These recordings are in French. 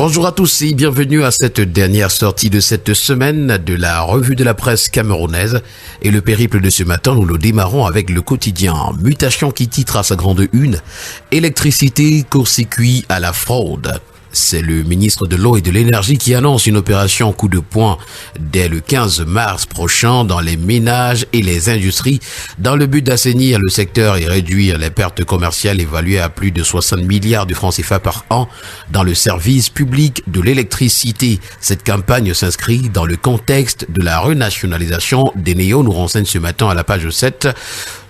Bonjour à tous et bienvenue à cette dernière sortie de cette semaine de la revue de la presse camerounaise. Et le périple de ce matin, nous le démarrons avec le quotidien Mutation qui titre à sa grande une « Électricité, court-circuit à la fraude ». C'est le ministre de l'Eau et de l'Énergie qui annonce une opération coup de poing dès le 15 mars prochain dans les ménages et les industries dans le but d'assainir le secteur et réduire les pertes commerciales évaluées à plus de 60 milliards de francs CFA par an dans le service public de l'électricité. Cette campagne s'inscrit dans le contexte de la renationalisation des néos, nous renseigne ce matin à la page 7.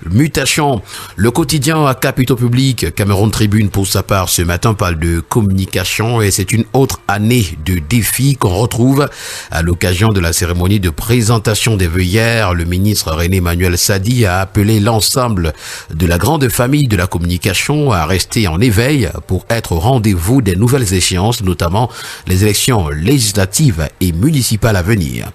Mutation. Le quotidien à capitaux publics, Cameroun Tribune pour sa part ce matin parle de communication et c'est une autre année de défis qu'on retrouve à l'occasion de la cérémonie de présentation des vœux hier. Le ministre René Emmanuel Sadi a appelé l'ensemble de la grande famille de la communication à rester en éveil pour être au rendez-vous des nouvelles échéances, notamment les élections législatives et municipales à venir.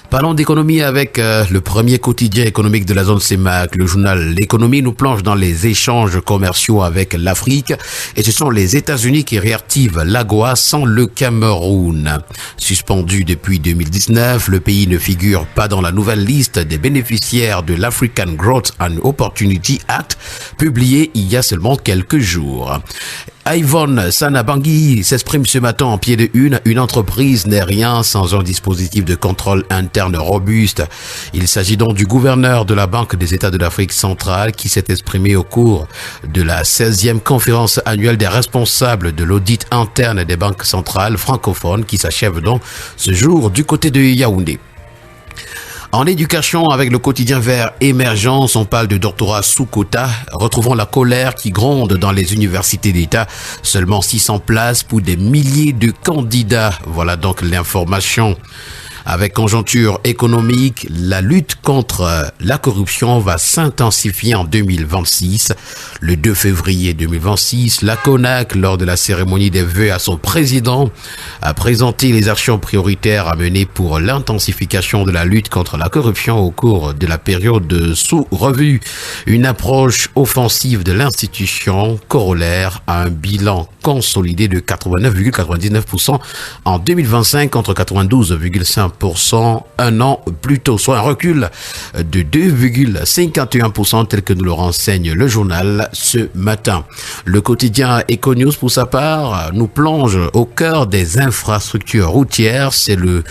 Parlons d'économie avec le premier quotidien économique de la zone CEMAC. Le journal L'économie nous plonge dans les échanges commerciaux avec l'Afrique et ce sont les États-Unis qui réactivent l'AGOA sans le Cameroun. Suspendu depuis 2019, le pays ne figure pas dans la nouvelle liste des bénéficiaires de l'African Growth and Opportunity Act publiée il y a seulement quelques jours. Yvonne Sanabangui s'exprime ce matin en pied de une entreprise n'est rien sans un dispositif de contrôle interne robuste. Il s'agit donc du gouverneur de la Banque des États de l'Afrique centrale qui s'est exprimé au cours de la 16e conférence annuelle des responsables de l'audit interne des banques centrales francophones qui s'achève donc ce jour du côté de Yaoundé. En éducation, avec le quotidien Vert Émergence, on parle de doctorat sous quota. Retrouvons la colère qui gronde dans les universités d'État. Seulement 600 places pour des milliers de candidats. Voilà donc l'information. Avec conjoncture économique, la lutte contre la corruption va s'intensifier en 2026. Le 2 février 2026, la CONAC, lors de la cérémonie des vœux à son président, a présenté les actions prioritaires à mener pour l'intensification de la lutte contre la corruption au cours de la période sous revue. Une approche offensive de l'institution corollaire à un bilan consolidé de 89,99% en 2025 contre 92,5% un an plus tôt, soit un recul de 2,51% tel que nous le renseigne le journal ce matin. Le quotidien Econews pour sa part nous plonge au cœur des infrastructures routières. C'est le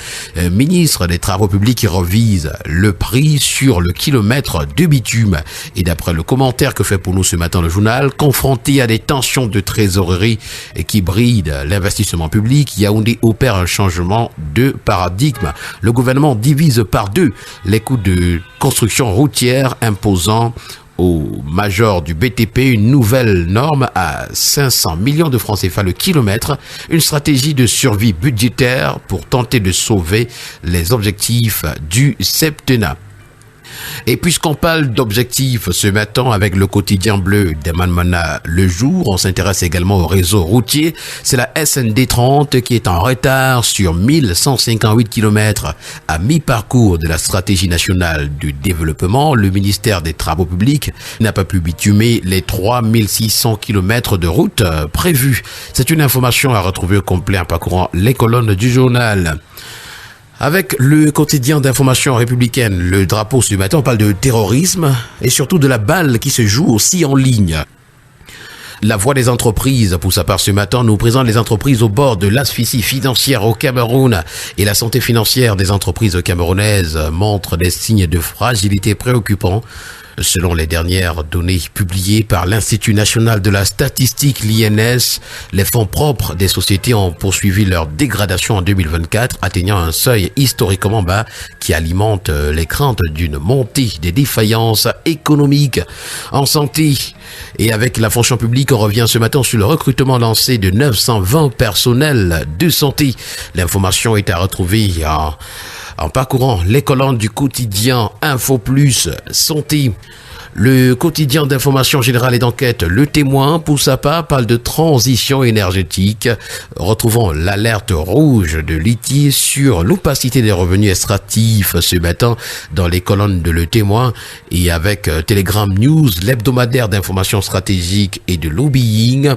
ministre des Travaux publics qui revise le prix sur le kilomètre de bitume. Et d'après le commentaire que fait pour nous ce matin le journal, confronté à des tensions de trésorerie qui brident l'investissement public, Yaoundé opère un changement de paradigme. Le gouvernement divise par deux les coûts de construction routière, imposant au major du BTP une nouvelle norme à 500 millions de francs CFA le kilomètre, une stratégie de survie budgétaire pour tenter de sauver les objectifs du septennat. Et puisqu'on parle d'objectifs ce matin avec le quotidien bleu d'Emanmana Le Jour, on s'intéresse également au réseau routier. C'est la SND 30 qui est en retard sur 1158 km à mi-parcours de la stratégie nationale du développement. Le ministère des Travaux publics n'a pas pu bitumer les 3600 km de route prévus. C'est une information à retrouver au complet en parcourant les colonnes du journal. Avec le quotidien d'information républicaine, le drapeau ce matin, on parle de terrorisme et surtout de la balle qui se joue aussi en ligne. La voix des entreprises, pour sa part ce matin, nous présente les entreprises au bord de l'asphyxie financière au Cameroun et la santé financière des entreprises camerounaises montre des signes de fragilité préoccupants. Selon les dernières données publiées par l'Institut national de la statistique, l'INS, les fonds propres des sociétés ont poursuivi leur dégradation en 2024, atteignant un seuil historiquement bas qui alimente les craintes d'une montée des défaillances économiques. En santé et avec la fonction publique, on revient ce matin sur le recrutement lancé de 920 personnels de santé. L'information est à retrouver en parcourant les colonnes du quotidien Info Plus Santé. Le quotidien d'information générale et d'enquête, Le Témoin, pour sa part, parle de transition énergétique. Retrouvons l'alerte rouge de l'ITI sur l'opacité des revenus extractifs ce matin dans les colonnes de Le Témoin et avec Telegram News, l'hebdomadaire d'information stratégique et de lobbying.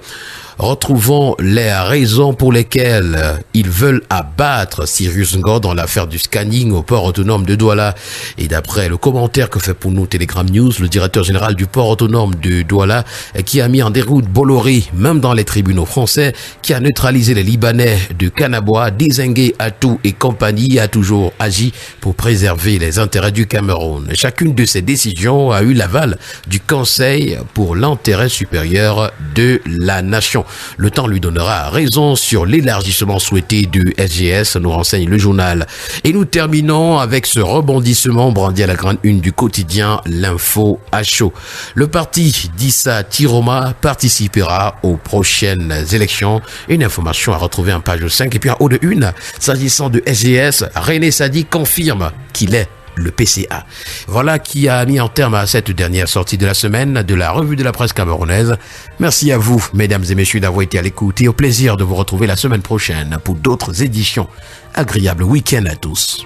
retrouvant les raisons pour lesquelles ils veulent abattre Cyrus Ngor dans l'affaire du scanning au port autonome de Douala. Et d'après le commentaire que fait pour nous Telegram News, le directeur général du port autonome de Douala, qui a mis en déroute Bolloré, même dans les tribunaux français, qui a neutralisé les Libanais de Kanaboua, Dézingué, Atou et compagnie, a toujours agi pour préserver les intérêts du Cameroun. Chacune de ces décisions a eu l'aval du Conseil pour l'intérêt supérieur de la nation. Le temps lui donnera raison sur l'élargissement souhaité du SGS, nous renseigne le journal. Et nous terminons avec ce rebondissement brandi à la grande une du quotidien L'Info à chaud. Le parti d'Issa Tiroma participera aux prochaines élections. Une information à retrouver en page 5. Et puis en haut de une, s'agissant de SGS, René Sadi confirme qu'il est le PCA. Voilà qui a mis en terme à cette dernière sortie de la semaine de la revue de la presse camerounaise. Merci à vous, mesdames et messieurs, d'avoir été à l'écoute et au plaisir de vous retrouver la semaine prochaine pour d'autres éditions. Agréable week-end à tous.